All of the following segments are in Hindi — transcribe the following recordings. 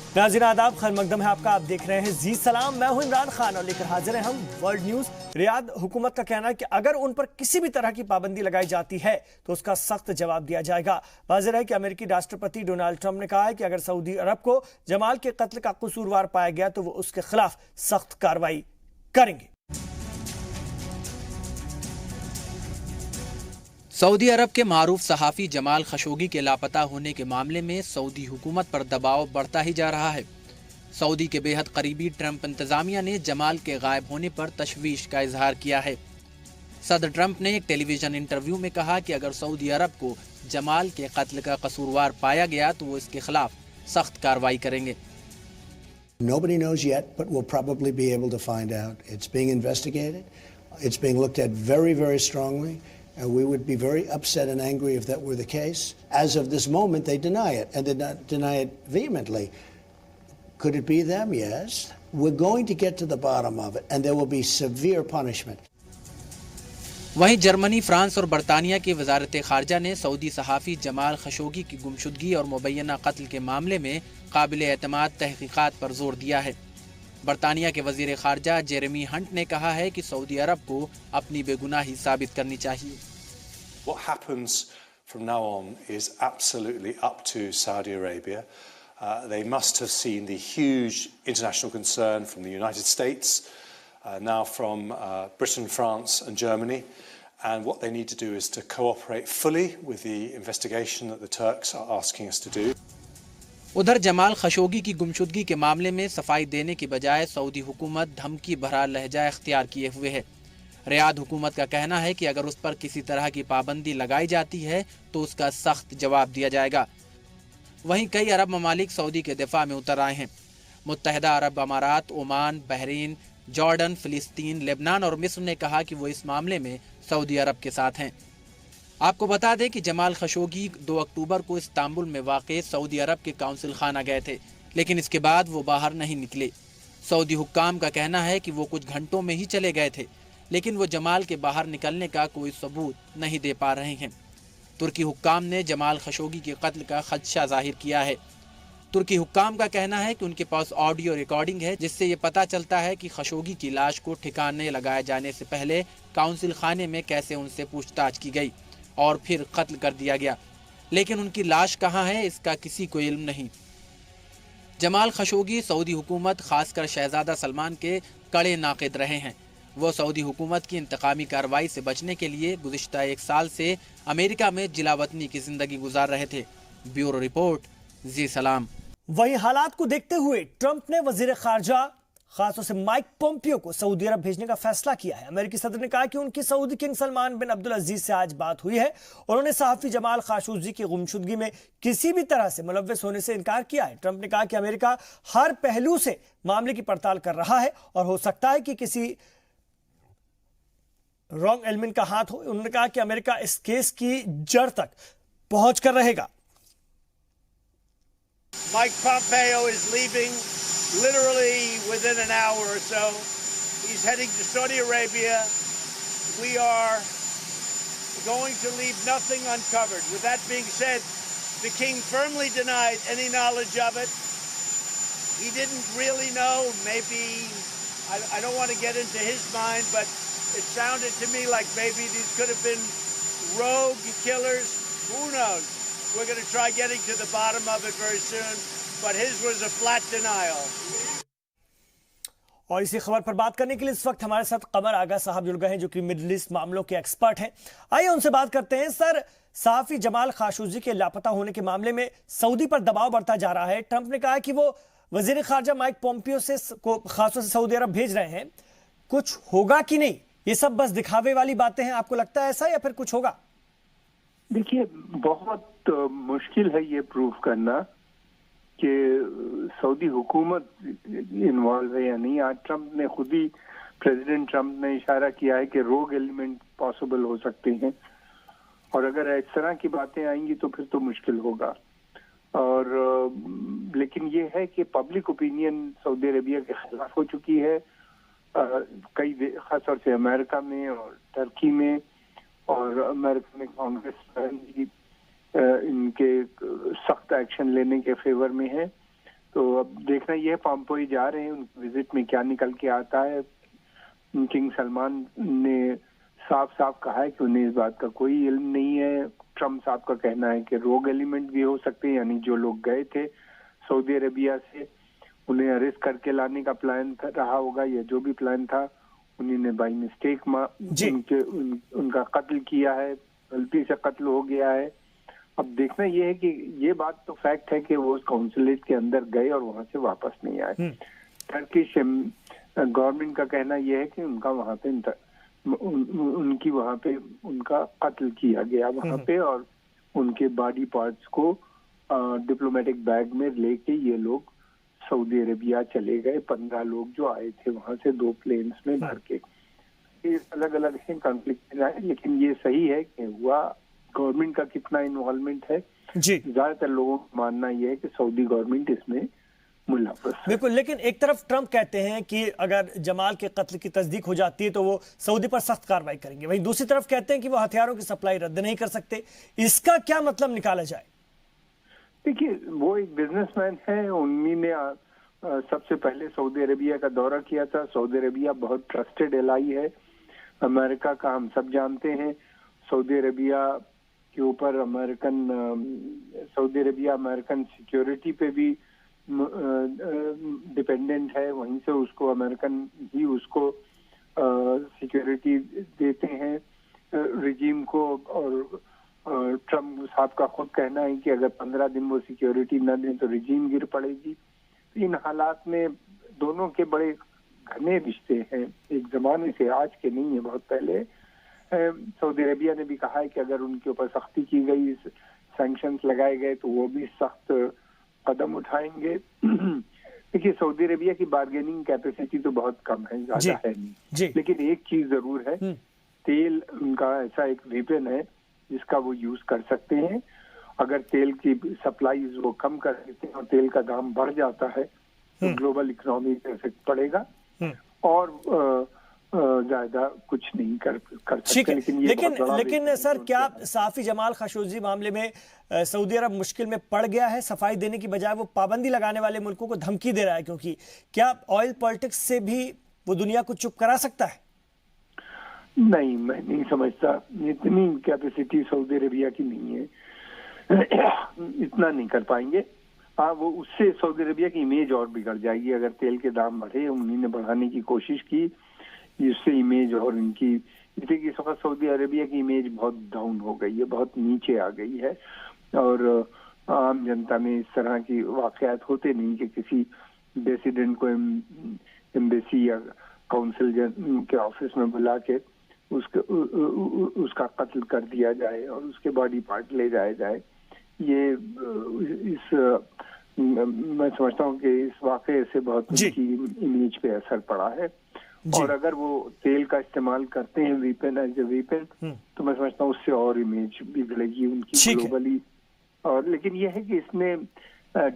नाज़रीन आदाब, खैर मकदम है आपका। आप देख रहे हैं जी सलाम। मैं हूं इमरान खान और लेकर हाजिर हैं हम वर्ल्ड न्यूज। रियाद हुकूमत का कहना है कि अगर उन पर किसी भी तरह की पाबंदी लगाई जाती है तो उसका सख्त जवाब दिया जाएगा। वाज़ेह है कि अमेरिकी राष्ट्रपति डोनाल्ड ट्रंप ने कहा है कि अगर सऊदी अरब को जमाल के कत्ल का कसूरवार पाया गया तो वो उसके खिलाफ सख्त कार्रवाई करेंगे। सऊदी अरब के मारूफ सहाफ़ी जमाल खशोगी के लापता होने के मामले में सऊदी हुकूमत पर दबाव बढ़ता ही जा रहा है। सऊदी के बेहद करीबी ट्रंप इंतजामिया ने जमाल के गायब होने पर तशवीश का इजहार किया है। सदर ट्रंप ने एक टेलीविजन इंटरव्यू में कहा कि अगर सऊदी अरब को जमाल के कत्ल का कसूरवार पाया गया तो वो इसके खिलाफ सख्त कार्रवाई करेंगे। Nobody knows yet, but we'll probably be able to find out. It's being investigated. It's being looked at very, very strongly. And we would be very upset and angry if that were the case. As of this moment, they deny it, and they deny it vehemently. Could it be them? Yes. We're going to get to the bottom of it, and there will be severe punishment. वहीं जर्मनी, फ्रांस और बरतानिया की वजारत खारजा ने सऊदी सहाफ़ी जमाल खशोगी की गुमशुदगी और मुबैना कत्ल के मामले में काबिल एतमाद तहकीकात पर जोर दिया है। बरतानिया के वजीर खारजा जेरेमी हंट ने कहा है कि सऊदी अरब को अपनी बेगुनाही साबित करनी चाहिए। What happens from now on is absolutely up to Saudi Arabia. They must have seen the huge international concern from the United States, now from Britain, France and Germany. And what they need to do is to cooperate fully with the investigation that the Turks are asking us to do. उधर जमाल खशोगी की गुमशुदगी के मामले में सफाई देने की बजाय सऊदी हुकूमत धमकी भरा लहजा इख्तियार किए हुए है। रियाद हुकूमत का कहना है कि अगर उस पर किसी तरह की पाबंदी लगाई जाती है तो उसका सख्त जवाब दिया जाएगा। वहीं कई अरब ममालिक सऊदी के दिफा में उतर आए हैं। मुत्तहिदा अरब अमारात, ओमान, बहरीन, जॉर्डन, फिलिस्तीन, लेबनान और मिस्र ने कहा कि वो इस मामले में सऊदी अरब के साथ हैं। आपको बता दें कि जमाल खशोगी 2 अक्टूबर को इस्तांबुल में वाक़े सऊदी अरब के काउंसिल खाना गए थे, लेकिन इसके बाद वो बाहर नहीं निकले। सऊदी हुक्काम का कहना है कि वो कुछ घंटों में ही चले गए थे, लेकिन वो जमाल के बाहर निकलने का कोई सबूत नहीं दे पा रहे हैं। तुर्की हुक्काम ने जमाल खशोगी के कत्ल का खदशा जाहिर किया है। तुर्की हुक्काम का कहना है कि उनके पास ऑडियो रिकॉर्डिंग है जिससे ये पता चलता है कि खशोगी की लाश को ठिकाने लगाए जाने से पहले काउंसिल खाने में कैसे उनसे पूछताछ की गई और फिर कत्ल कर दिया गया, लेकिन उनकी लाश कहाँ है इसका किसी को इल्म नहीं। जमाल खशोगी सऊदी हुकूमत खासकर शहजादा सलमान के कड़े नाक़िद रहे हैं। वो सऊदी हुकूमत की इंतकामी कार्रवाई से बचने के लिए गुज़िश्ता 1 साल से अमेरिका में जिलावतनी की जिंदगी गुजार रहे थे। ब्यूरो रिपोर्ट, जी सलाम। वहीं हालात को देखते हुए ट्रंप ने वजीर खारजा खासतौर से माइक पोम्पियो को सऊदी अरब भेजने का फैसला किया है। अमेरिकी सदर ने कहा कि उनकी सऊदी किंग सलमान बिन अब्दुल अजीज से आज बात हुई है। उन्होंने सहाफी जमाल खशोगी की गुमशुदगी में किसी भी तरह से मुलव्वस होने से इनकार किया है। ट्रंप ने कहा कि अमेरिका हर पहलू से मामले की पड़ताल कर रहा है और हो सकता है कि किसी रॉन्ग एलिमेंट का हाथ हो। उन्होंने कहा कि अमेरिका इस केस की जड़ तक पहुंच कर रहेगा। Mike Pompeo is leaving literally within an hour or so. He's heading to Saudi Arabia. We are going to leave nothing uncovered. With that being said, the king firmly denied any knowledge of it. He didn't really know. Maybe, I don't want to get into his mind, but it sounded to me like maybe these could have been rogue killers. Who knows? We're going to try getting to the bottom of it very soon, but his was a flat denial. और इसी खबर पर बात करने के लिए इस वक्त हमारे साथ कमर आगा साहब जुड़ गए हैं, जो कि मिडिल ईस्ट मामलों के एक्सपर्ट हैं। आइए उनसे बात करते हैं। सर, सहाफी जमाल खशोगी के लापता होने के मामले में सऊदी पर दबाव बढ़ता जा रहा है। ट्रंप ने कहा कि वो वजीर खारजा माइक पोम्पियो से को खासतौर से सऊदी अरब भेज रहे हैं। कुछ होगा कि नहीं, ये सब बस दिखावे वाली बातें हैं? आपको लगता है ऐसा, या फिर कुछ होगा? देखिए, बहुत मुश्किल है ये प्रूफ करना कि सऊदी हुकूमत इन्वॉल्व है या नहीं। आज ट्रंप ने खुद ही, प्रेसिडेंट ट्रंप ने इशारा किया है कि रोग एलिमेंट पॉसिबल हो सकते हैं, और अगर इस तरह की बातें आएंगी तो फिर तो मुश्किल होगा। और लेकिन ये है कि पब्लिक ओपिनियन सऊदी अरेबिया के खिलाफ हो चुकी है, कई खासतौर से अमेरिका में और टर्की में, और अमेरिका में कांग्रेस इनके सख्त एक्शन लेने के फेवर में है। तो अब देखना ये पॉम्पेओ जा रहे हैं, उनकी विजिट में क्या निकल के आता है। किंग सलमान ने साफ साफ कहा है कि उन्हें इस बात का कोई इल्म नहीं है। ट्रम्प साहब का कहना है कि रोग एलिमेंट भी हो सकते हैं, यानी जो लोग गए थे सऊदी अरेबिया से उन्हें अरेस्ट करके लाने का प्लान रहा होगा, या जो भी प्लान था उन्होंने बाई मिस्टेक उनका कत्ल किया है, गलती से कत्ल हो गया है। अब देखना ये है कि ये बात तो फैक्ट है कि वो उस काउंसुलेट के अंदर गए और वहां से वापस नहीं आए। टर्किश गवर्नमेंट का कहना यह है कि उनका वहां पे उनकी वहां पे उनका कत्ल किया गया वहां पे, और उनके बॉडी पार्ट्स को डिप्लोमेटिक बैग में लेके ये लोग सऊदी अरेबिया चले गए। 15 लोग जो आए थे वहां से 2 प्लेन्स में भर के। ये अलग अलग है कॉन्फ्लिक्ट, लेकिन ये सही है कि हुआ। गवर्नमेंट का कितना इन्वॉल्वमेंट है, ज्यादातर लोगों का मानना यह है कि सऊदी गवर्नमेंट इसमें मुलव्वस है। बिल्कुल, लेकिन एक तरफ ट्रंप कहते हैं कि अगर जमाल के कत्ल की तस्दीक हो जाती है तो वो सऊदी पर सख्त कार्रवाई करेंगे, वहीं दूसरी तरफ कहते हैं कि वो हथियारों की सप्लाई रद्द नहीं कर सकते। इसका क्या मतलब निकाला जाए? देखिए, वो एक बिजनेसमैन है, उन्होंने सबसे पहले सऊदी अरेबिया का दौरा किया था। सऊदी अरेबिया बहुत ट्रस्टेड एलाई है अमेरिका का, हम सब जानते हैं। सऊदी अरेबिया के ऊपर सऊदी अरेबिया अमेरिकन सिक्योरिटी पे भी डिपेंडेंट है, वहीं से उसको अमेरिकन ही उसको सिक्योरिटी देते हैं रिजीम को। और ट्रम्प साहब का खुद कहना है कि अगर 15 दिन वो सिक्योरिटी न दें तो रिजीम गिर पड़ेगी। इन हालात में दोनों के बड़े घने रिश्ते हैं, एक जमाने से, आज के नहीं है, बहुत पहले। सऊदी अरेबिया ने भी कहा है कि अगर उनके ऊपर सख्ती की गई, सैंक्शंस लगाए गए, तो वो भी सख्त कदम उठाएंगे। देखिए, सऊदी अरेबिया की बार्गेनिंग कैपेसिटी तो बहुत कम है, ज्यादा है नहीं, लेकिन एक चीज जरूर है, तेल उनका ऐसा एक वेपन है जिसका वो यूज कर सकते हैं। अगर तेल की सप्लाईज वो कम कर देते हैं और तेल का दाम बढ़ जाता है तो ग्लोबल इकोनॉमी पे इफेक्ट पड़ेगा, और ज्यादा कुछ नहीं कर सकते। लेकिन सर, क्या साफी जमाल खशोगी मामले में सऊदी अरब मुश्किल में पड़ गया है? सफाई देने की बजाय वो पाबंदी लगाने वाले मुल्कों को धमकी दे रहा है, क्योंकि क्या ऑयल पॉलिटिक्स से भी वो दुनिया को चुप करा सकता है? नहीं, मैं नहीं समझता। इतनी कैपेसिटी सऊदी अरेबिया की नहीं है, इतना नहीं कर पाएंगे। हाँ, वो उससे सऊदी अरेबिया की इमेज और बिगड़ जाएगी अगर तेल के दाम बढ़े। उन्होंने बढ़ाने की कोशिश की, इससे इमेज और इनकी, जैसे कि इस वक्त सऊदी अरेबिया की इमेज बहुत डाउन हो गई है, बहुत नीचे आ गई है। और आम जनता में इस तरह की वाकयात होते नहीं कि किसी डिसिडेंट को एम्बेसी या काउंसिल के ऑफिस में बुला के उसका कत्ल कर दिया जाए और उसके बॉडी पार्ट ले जाए जाए। ये मैं समझता हूँ कि इस वाकये से बहुत उनकी इमेज पे असर पड़ा है। और अगर वो तेल का इस्तेमाल करते हैं वेपन एज ए वेपन, तो मैं समझता हूँ उससे और इमेज बिगड़ेगी उनकी ग्लोबली। और लेकिन ये है कि इसने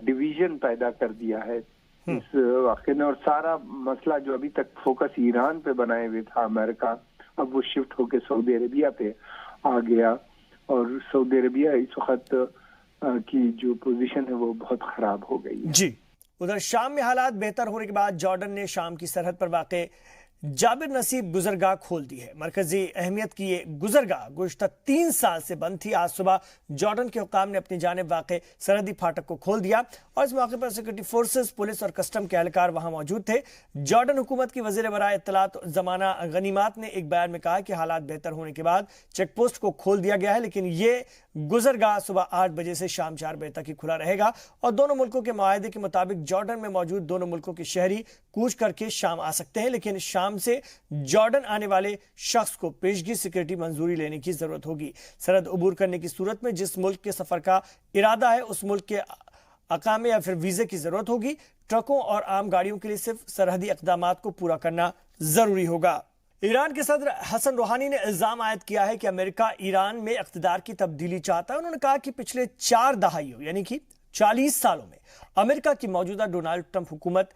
डिवीजन पैदा कर दिया है इस वाकये ने, और सारा मसला जो अभी तक फोकस ईरान पे बनाए हुए था अमेरिका, अब वो शिफ्ट होके सऊदी अरेबिया पे आ गया। और सऊदी अरेबिया इस वक्त की जो पोजीशन है वो बहुत खराब हो गई है। जी, उधर शाम में हालात बेहतर होने के बाद जॉर्डन ने शाम की सरहद पर वाक़े जाबिर नसीब गुजरगाह खोल दी है। मरकजी अहमियत की ये गुजरगाह गुज़श्ता 3 साल से बंद थी। आज सुबह जॉर्डन के हुक्काम ने अपनी जानिब वाक़े सरहदी फाटक को खोल दिया और इस मौके पर सिक्योरिटी फोर्सेस, पुलिस और कस्टम के एहलकार वहां मौजूद थे। जॉर्डन हुकूमत की वज़ीर बराए इत्तलात ज़माना गनीमात ने एक बयान में कहा कि हालात बेहतर होने के बाद चेक पोस्ट को खोल दिया गया है, लेकिन ये गुजरगाह सुबह 8 बजे से शाम 4 बजे तक ही खुला रहेगा और दोनों मुल्कों के मुआहदे के मुताबिक जॉर्डन में मौजूद दोनों मुल्कों के शहरी कूच करके शाम आ सकते हैं, लेकिन शाम से जॉर्डन आने वाले शख्स को पेशगी सिक्योरिटी मंजूरी लेने की जरूरत होगी। सरहद अबूर करने की सूरत में जिस मुल्क के सफर का इरादा है उस मुल्क के अकामे या फिर वीजे की जरूरत होगी। ट्रकों और आम गाड़ियों के लिए सिर्फ सरहदी इक़दामात को पूरा करना जरूरी होगा। ईरान के सदर हसन रूहानी ने इल्जाम आयद किया है कि अमेरिका ईरान में इक़्तिदार की तब्दीली चाहता है। उन्होंने कहा कि पिछले 4 दहाइयों यानी कि 40 सालों में अमेरिका की मौजूदा डोनाल्ड ट्रंप हुकूमत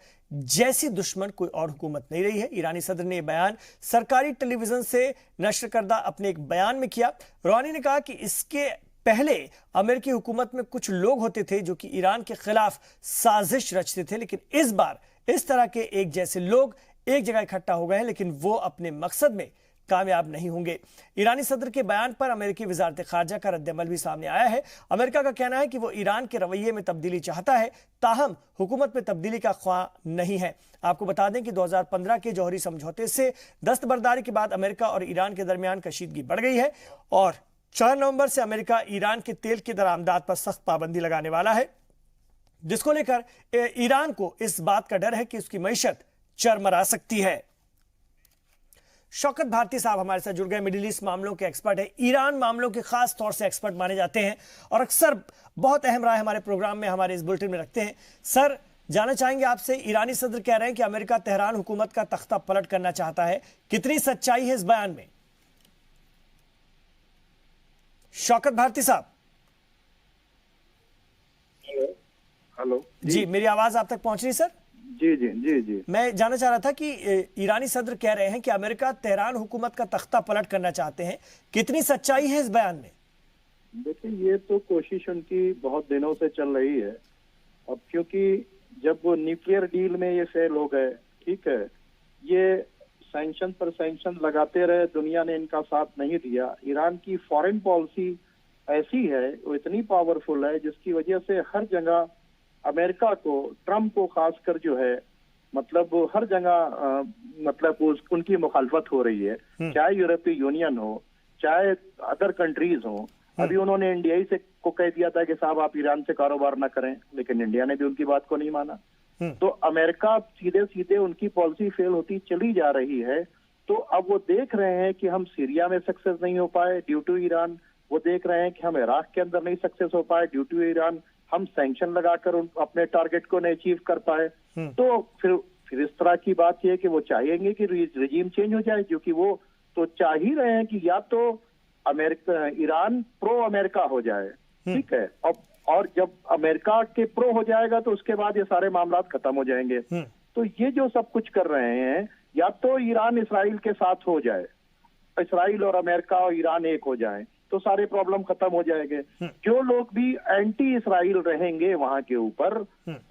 जैसी दुश्मन कोई और हुकूमत नहीं रही है। ईरानी सदर ने यह बयान सरकारी टेलीविजन से नश्र करदा अपने एक बयान में किया। रूहानी ने कहा कि इसके पहले अमेरिकी हुकूमत में कुछ लोग होते थे जो कि ईरान के खिलाफ साजिश रचते थे, लेकिन इस बार इस तरह के एक जैसे लोग एक जगह इकट्ठा हो गए हैं, लेकिन वो अपने मकसद में कामयाब नहीं होंगे। ईरानी सदर के बयान पर अमेरिकी वजारत खारजा का रद्दअमल भी सामने आया है। अमेरिका का कहना है कि वो ईरान के रवैये में तब्दीली चाहता है, ताहम हुकूमत में तब्दीली का ख्वाह नहीं है। आपको बता दें कि 2015 के जौहरी समझौते से दस्तबरदारी के बाद अमेरिका और ईरान के दरमियान कशीदगी बढ़ गई है और 4 नवंबर से अमेरिका ईरान के तेल की दरामदात पर सख्त पाबंदी लगाने वाला है, जिसको लेकर ईरान को इस बात का डर है कि उसकी मईशत चरमरा सकती है। शौकत भारती साहब हमारे साथ जुड़ गए, मिडिल ईस्ट मामलों के एक्सपर्ट है, ईरान मामलों के खास तौर से एक्सपर्ट माने जाते हैं और अक्सर बहुत अहम राय हमारे प्रोग्राम में, हमारे इस बुलेटिन में रखते हैं। सर, जानना चाहेंगे आपसे, ईरानी सदर कह रहे हैं कि अमेरिका तेहरान हुकूमत का तख्ता पलट करना चाहता है, कितनी सच्चाई है इस बयान में? शौकत भारती साहब। हेलो जी, मेरी आवाज आप तक पहुंच रही सर? जी जी जी जी मैं जानना चाह रहा था कि ईरानी सदर कह रहे हैं कि अमेरिका तेहरान हुकूमत का तख्ता पलट करना चाहते हैं, कितनी सच्चाई है इस बयान में? देखिए, ये तो कोशिश उनकी बहुत दिनों से चल रही है। अब क्योंकि जब वो न्यूक्लियर डील में ये फेल हो गए, ठीक है, ये सैंक्शन पर सैंक्शन लगाते रहे, दुनिया ने इनका साथ नहीं दिया। ईरान की फॉरेन पॉलिसी ऐसी है, वो इतनी पावरफुल है, जिसकी वजह से हर जगह अमेरिका को, ट्रम्प को खासकर जो है, मतलब हर जगह मतलब उनकी मुखालफत हो रही है, चाहे यूरोपीय यूनियन हो, चाहे अदर कंट्रीज हो। अभी उन्होंने इंडिया से को कह दिया था कि साहब आप ईरान से कारोबार ना करें, लेकिन इंडिया ने भी उनकी बात को नहीं माना। तो अमेरिका सीधे सीधे उनकी पॉलिसी फेल होती चली जा रही है। तो अब वो देख रहे हैं कि हम सीरिया में सक्सेस नहीं हो पाए ड्यू टू ईरान, वो देख रहे हैं कि हम इराक के अंदर नहीं सक्सेस हो पाए ड्यू टू ईरान, हम सैंक्शन लगाकर अपने टारगेट को नहीं अचीव कर पाए। तो फिर इस तरह की बात यह है कि वो चाहेंगे कि रिजीम चेंज हो जाए, क्योंकि वो तो चाह ही रहे हैं कि या तो अमेरिका, ईरान प्रो अमेरिका हो जाए, ठीक है, और जब अमेरिका के प्रो हो जाएगा तो उसके बाद ये सारे मामला खत्म हो जाएंगे। तो ये जो सब कुछ कर रहे हैं, या तो ईरान इसराइल के साथ हो जाए, इसराइल और अमेरिका और ईरान एक हो जाए, तो सारे प्रॉब्लम खत्म हो जाएंगे। जो लोग भी एंटी इसराइल रहेंगे वहां के ऊपर,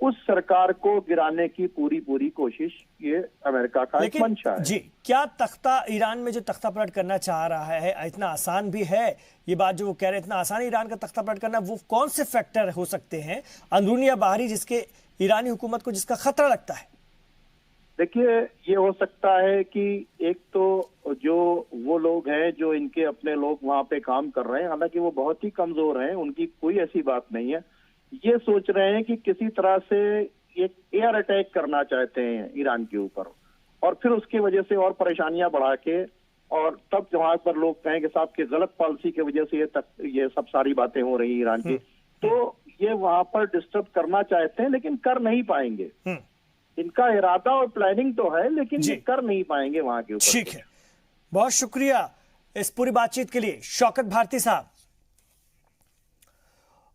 उस सरकार को गिराने की पूरी कोशिश ये अमेरिका का एक मंशा है। जी, क्या तख्ता, ईरान में जो तख्ता पलट करना चाह रहा है, इतना आसान भी है ये बात जो वो कह रहे हैं, इतना आसान ईरान का तख्ता पलट करना? वो कौन से फैक्टर हो सकते हैं, अंदरूनी या बाहरी, जिसके ईरानी हुकूमत को जिसका खतरा लगता है? देखिए, ये हो सकता है कि एक तो जो वो लोग हैं जो इनके अपने लोग वहां पे काम कर रहे हैं, हालांकि वो बहुत ही कमजोर हैं, उनकी कोई ऐसी बात नहीं है, ये सोच रहे हैं कि किसी तरह से एक एयर अटैक करना चाहते हैं ईरान के ऊपर, और फिर उसकी वजह से और परेशानियां बढ़ा के, और तब वहां पर लोग कहें कि साहब की गलत पॉलिसी की वजह से ये सब सारी बातें हो रही ईरान की, तो ये वहां पर डिस्टर्ब करना चाहते हैं, लेकिन कर नहीं पाएंगे। इनका इरादा और प्लानिंग तो है, लेकिन ये कर नहीं पाएंगे वहां के ऊपर। ठीक है, बहुत शुक्रिया इस पूरी बातचीत के लिए शौकत भारती साहब।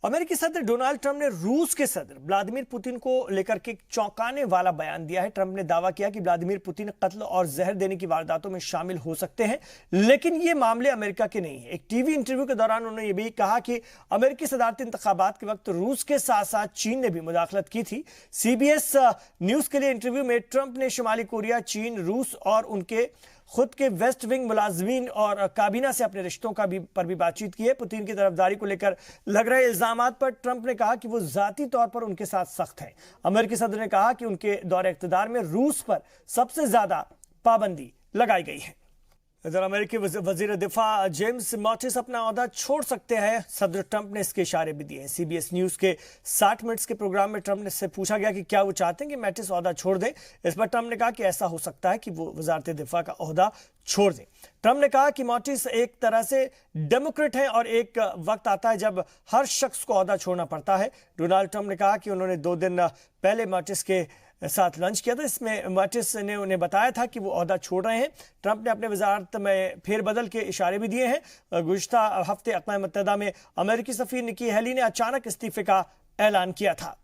अमेरिकी सदर डोनाल्ड ट्रंप ने रूस के सदर व्लादिमीर पुतिन को लेकर के चौंकाने वाला बयान दिया है। ट्रंप ने दावा किया कि व्लादिमीर पुतिन कत्ल और जहर देने की वारदातों में शामिल हो सकते हैं, लेकिन ये मामले अमेरिका के नहीं है। एक टीवी इंटरव्यू के दौरान उन्होंने ये भी कहा कि अमेरिकी सदारती इंतखाबात के वक्त रूस के साथ साथ चीन ने भी मुदाखलत की थी। सीबीएस न्यूज के लिए इंटरव्यू में ट्रंप ने शुमाली कोरिया, चीन, रूस और उनके खुद के वेस्ट विंग मुलाजमीन और काबीना से अपने रिश्तों पर भी बातचीत की है। पुतिन की तरफदारी को लेकर लग रहे इल्जामात पर ट्रंप ने कहा कि वो जाती तौर पर उनके साथ सख्त हैं। अमेरिकी सदर ने कहा कि उनके दौरे इख्तिदार में रूस पर सबसे ज्यादा पाबंदी लगाई गई है। इधर अमेरिकी वजीर दिफा जेम्स मैटिस अपना ओहदा छोड़ सकते हैं, सदर ट्रंप ने इसके इशारे भी दिए हैं। सीबीएस न्यूज के 60 मिनट्स के प्रोग्राम में ट्रंप ने से पूछा गया कि क्या वो चाहते हैं कि मैटिस ओहदा छोड़ दें। इस पर ट्रंप ने कहा कि ऐसा हो सकता है कि वो वजारत दिफा का ओहदा छोड़ दें। ट्रंप ने कहा कि मैटिस एक तरह से डेमोक्रेट हैं और एक वक्त आता है जब हर शख्स को ओहदा छोड़ना पड़ता है। डोनाल्ड ट्रंप ने कहा कि उन्होंने 2 दिन पहले मैटिस के साथ लंच किया था। इसमें मैटिस ने उन्हें बताया था कि वो ओहदा छोड़ रहे हैं। ट्रंप ने अपने वजारत में फेरबदल के इशारे भी दिए हैं। गुज़िश्ता हफ्ते अक़वाम मुत्तहिदा में अमेरिकी सफ़ीर निकी हेली ने अचानक इस्तीफे का ऐलान किया था।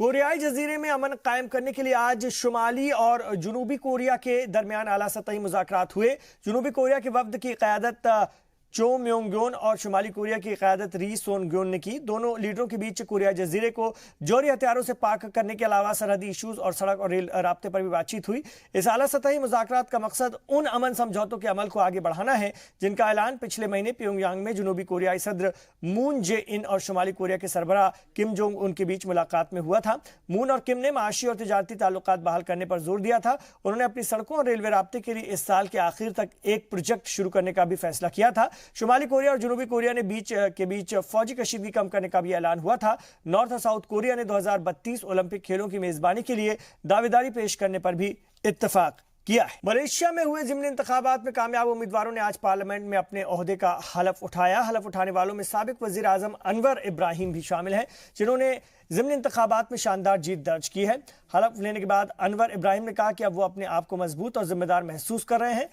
कोरियाई जजीरे में अमन कायम करने के लिए आज शुमाली और जनूबी कोरिया के दरमियान आला सतही मुज़ाकरात हुए। जनूबी कोरिया के वफ्द की क़यादत चो म्योंग-ग्योन और शुमाली कोरिया की क़यादत री सोन-ग्योन ने की। दोनों लीडरों के बीच कोरिया जजीरे को जौहरी हथियारों से पाक करने के अलावा सरहदी इशूज और सड़क और रेल राब्ते पर भी बातचीत हुई। इस आला सतही मुज़ाकरात का मकसद उन अमन समझौतों के अमल को आगे बढ़ाना है जिनका ऐलान पिछले महीने प्योंगयांग में जनूबी कोरियाई सदर मून जे इन और शुमाली कोरिया के सरबराह किम जोंग उन के बीच मुलाकात में हुआ था। मून और किम ने माशी और तिजारती ताल्लुकात बहाल करने पर जोर दिया था। उन्होंने अपनी सड़कों और रेलवे राब्ते के लिए इस साल के आखिर तक एक प्रोजेक्ट शुरू करने का भी फैसला किया था। शुमाली कोरिया और जनूबी कोरिया ने बीच फौजी कशीदगी कम करने का भी ऐलान हुआ था। नॉर्थ और साउथ कोरिया ने 2032 ओलंपिक खेलों की मेजबानी के लिए दावेदारी पेश करने पर भी इत्तेफाक किया है। मलेशिया में हुए ज़िमनी इंतखाबात में कामयाब उम्मीदवारों ने आज पार्लियामेंट में अपने ओहदे का हलफ उठाया। हलफ उठाने वालों में साबिक वजीर आजम अनवर इब्राहिम भी शामिल हैं, जिन्होंने ज़िमनी इंतखाबात में शानदार जीत दर्ज की है। हलफ लेने के बाद अनवर इब्राहिम ने कहा कि अब वो अपने आप को मजबूत और जिम्मेदार महसूस कर रहे हैं।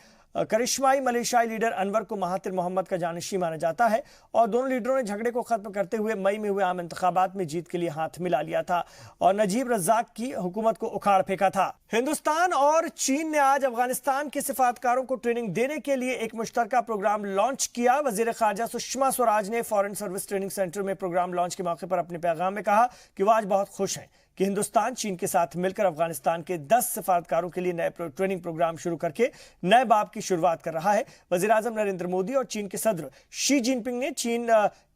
करिश्माई मलेशियाई लीडर अनवर को महातिर मोहम्मद का जानशी माना जाता है और दोनों लीडरों ने झगड़े को खत्म करते हुए मई में हुए आम इंतखाबात में जीत के लिए हाथ मिला लिया था और नजीब रज़ाक की हुकूमत को उखाड़ फेंका था। हिंदुस्तान और चीन ने आज अफगानिस्तान के सिफारतकारों को ट्रेनिंग देने के लिए एक मुश्तरका प्रोग्राम लॉन्च किया। वजीर खारजा सुषमा स्वराज ने फॉरेन सर्विस ट्रेनिंग सेंटर में प्रोग्राम लॉन्च के मौके पर अपने पैगाम में कहा कि वो आज बहुत खुश हैं कि हिंदुस्तान चीन के साथ मिलकर अफगानिस्तान के 10 सिफारतकारों के लिए नए ट्रेनिंग प्रोग्राम शुरू करके नए बाब की शुरुआत कर रहा है। वजीर आजम नरेंद्र मोदी और चीन के सदर शी जिनपिंग ने चीन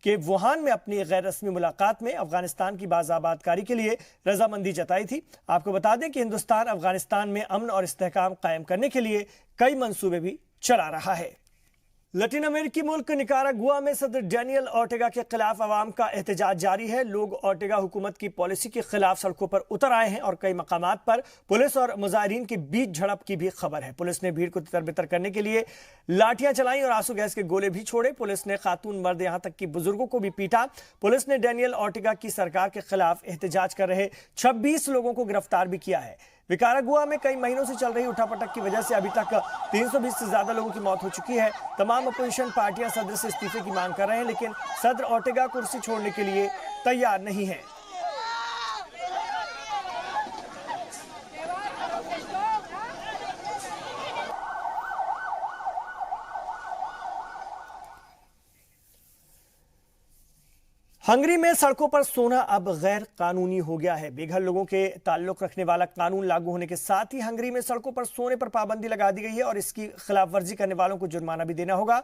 के वुहान में अपनी गैर रस्मी मुलाकात में अफगानिस्तान की बाज़ाबादकारी के लिए रजामंदी जताई थी। आपको बता दें कि हिंदुस्तान अफगानिस्तान में अमन और इस्तेहकाम कायम करने के लिए कई मंसूबे भी चला रहा है। लैटिन अमेरिकी मुल्क निकारागुआ में सदर डेनियल ऑर्टेगा के खिलाफ अवाम का एहतजाज जारी है। लोग ऑर्टेगा हुकूमत की पॉलिसी के खिलाफ सड़कों पर उतर आए हैं और कई मकामात पर पुलिस और मुजाहिरीन के बीच झड़प की भी खबर है। पुलिस ने भीड़ को तितर बितर करने के लिए लाठियां चलाई और आंसू गैस के गोले भी छोड़े। पुलिस ने खातून मर्द यहां तक कि बुजुर्गों को भी पीटा। पुलिस ने डेनियल ऑर्टेगा की सरकार के खिलाफ एहतजाज कर रहे 26 लोगों को गिरफ्तार भी किया है। निकारागुआ में कई महीनों से चल रही उठापटक की वजह से अभी तक 320 से ज्यादा लोगों की मौत हो चुकी है। तमाम अपोजिशन पार्टियां सदर से इस्तीफे की मांग कर रहे हैं, लेकिन सदर ऑर्टेगा कुर्सी छोड़ने के लिए तैयार नहीं है। हंगरी में सड़कों पर सोना अब गैर कानूनी हो गया है। बेघर लोगों के ताल्लुक रखने वाला कानून लागू होने के साथ ही हंगरी में सड़कों पर सोने पर पाबंदी लगा दी गई है और इसकी खिलाफ वर्जी करने वालों को जुर्माना भी देना होगा।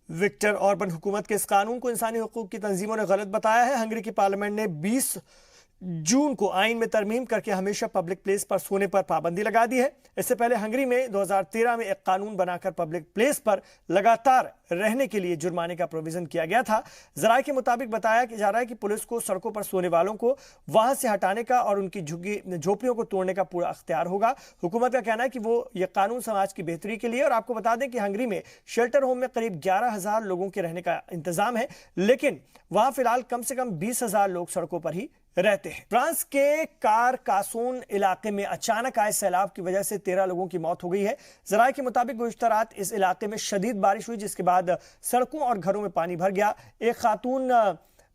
विक्टर ऑर्बन हुकूमत के इस कानून को इंसानी हुकूक की तंजीमों ने गलत बताया है। हंगरी की पार्लियामेंट ने 20 जून को आइन में तरमीम करके हमेशा पब्लिक प्लेस पर सोने पर पाबंदी लगा दी है। इससे पहले हंगरी में 2013 में एक कानून बनाकर पब्लिक प्लेस पर लगातार रहने के लिए जुर्माने का प्रोविजन किया गया था। जराये के मुताबिक बताया जा रहा है कि पुलिस को सड़कों पर सोने वालों को वहां से हटाने का और उनकी झोपड़ियों को तोड़ने का पूरा अख्तियार होगा। हुकूमत का कहना है कि वो ये कानून समाज की बेहतरी के लिए। और आपको बता दें कि हंगरी में शेल्टर होम में करीब 11,000 लोगों के रहने का इंतजाम है, लेकिन वहां फिलहाल कम से कम 20,000 लोग सड़कों पर ही रहते हैं। फ्रांस के कारकासून इलाके में अचानक आए सैलाब की वजह से 13 लोगों की मौत हो गई है। जराये के मुताबिक गुज़िश्ता रात इस इलाके में शदीद बारिश हुई, जिसके बाद सड़कों और घरों में पानी भर गया। एक खातून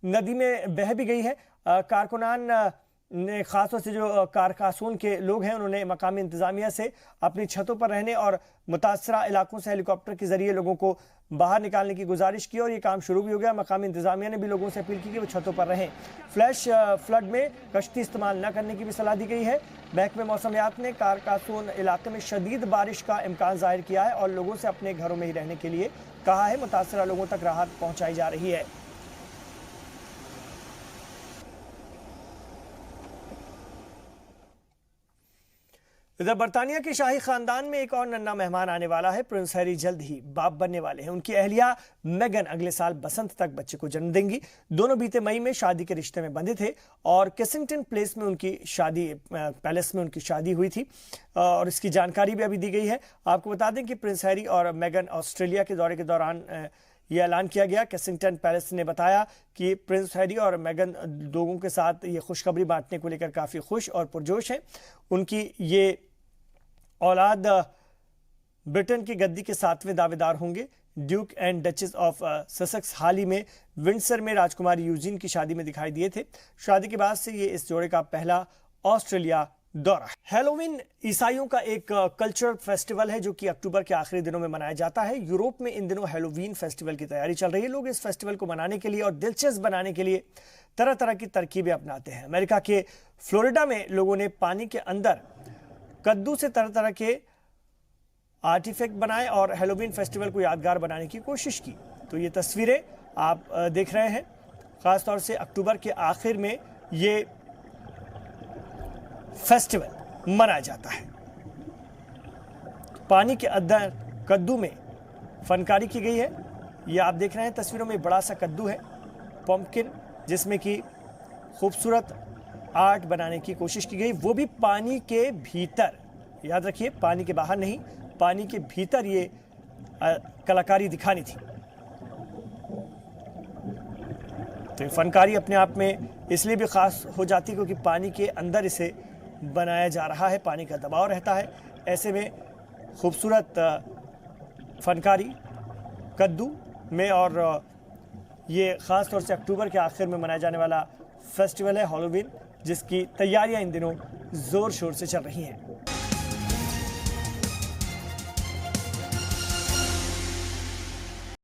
नदी में बह भी गई है। कारकुनान ने खासतौर से जो कारकासून के लोग हैं उन्होंने मकामी इंतजामिया से अपनी छतों पर रहने और मुतासरा इलाकों से हेलीकॉप्टर के जरिए लोगों को बाहर निकालने की गुजारिश की और ये काम शुरू भी हो गया। मकामी इंतजामिया ने भी लोगों से अपील की कि वो छतों पर रहें। फ्लैश फ्लड में कश्ती इस्तेमाल न करने की भी सलाह दी गई है। महकमे मौसमियात ने कारकासून इलाके में शदीद बारिश का इम्कान जाहिर किया है और लोगों से अपने घरों में ही रहने के लिए कहा है। मुतासरा लोगों तक राहत पहुँचाई जा रही है। इधर बरतानिया के शाही खानदान में एक और नन्हा मेहमान आने वाला है। प्रिंस हैरी जल्द ही बाप बनने वाले हैं। उनकी अहलिया मेगन अगले साल बसंत तक बच्चे को जन्म देंगी। दोनों बीते मई में शादी के रिश्ते में बंधे थे और केसिंगटन पैलेस में उनकी शादी हुई थी और इसकी जानकारी भी अभी दी गई है। आपको बता दें कि प्रिंस हैरी और मेगन ऑस्ट्रेलिया के दौरे के दौरान यह ऐलान किया गया। केसिंगटन पैलेस ने बताया कि प्रिंस हैरी और मेगन लोगों के साथ ये खुशखबरी बांटने को लेकर काफ़ी खुश और पुरजोश हैं। उनकी ये औलाद ब्रिटेन की गद्दी के 7वें दावेदार होंगे। Duke and Duchess of Sussex हाल ही में विंडसर में राजकुमारी यूजीन की शादी में दिखाई दिए थे। शादी के बाद से ये इस जोड़े का पहला ऑस्ट्रेलिया दौरा है। हैलोवीन ईसाइयों का एक कल्चरल फेस्टिवल है जो कि अक्टूबर के आखिरी दिनों में मनाया जाता है। यूरोप में इन दिनों हैलोवीन फेस्टिवल की तैयारी चल रही है। लोग इस फेस्टिवल को मनाने के लिए और दिलचस्प बनाने के लिए तरह तरह की तरकीबें अपनाते हैं। अमेरिका के फ्लोरिडा में लोगों ने पानी के अंदर कद्दू से तरह तरह के आर्टिफैक्ट बनाए और हैलोवीन फेस्टिवल को यादगार बनाने की कोशिश की। तो ये तस्वीरें आप देख रहे हैं। खासतौर से अक्टूबर के आखिर में ये फेस्टिवल मनाया जाता है। पानी के अंदर कद्दू में फनकारी की गई है। ये आप देख रहे हैं तस्वीरों में बड़ा सा कद्दू है, पम्पकिन, जिसमें कि खूबसूरत आर्ट बनाने की कोशिश की गई, वो भी पानी के भीतर। याद रखिए, पानी के बाहर नहीं, पानी के भीतर ये कलाकारी दिखानी थी। तो ये फनकारी अपने आप में इसलिए भी खास हो जाती है क्योंकि पानी के अंदर इसे बनाया जा रहा है, पानी का दबाव रहता है। ऐसे में खूबसूरत फनकारी कद्दू में, और ये ख़ास तौर से अक्टूबर के आखिर में मनाया जाने वाला फेस्टिवल है हैलोवीन, जिसकी तैयारियां इन दिनों ज़ोर शोर से चल रही हैं।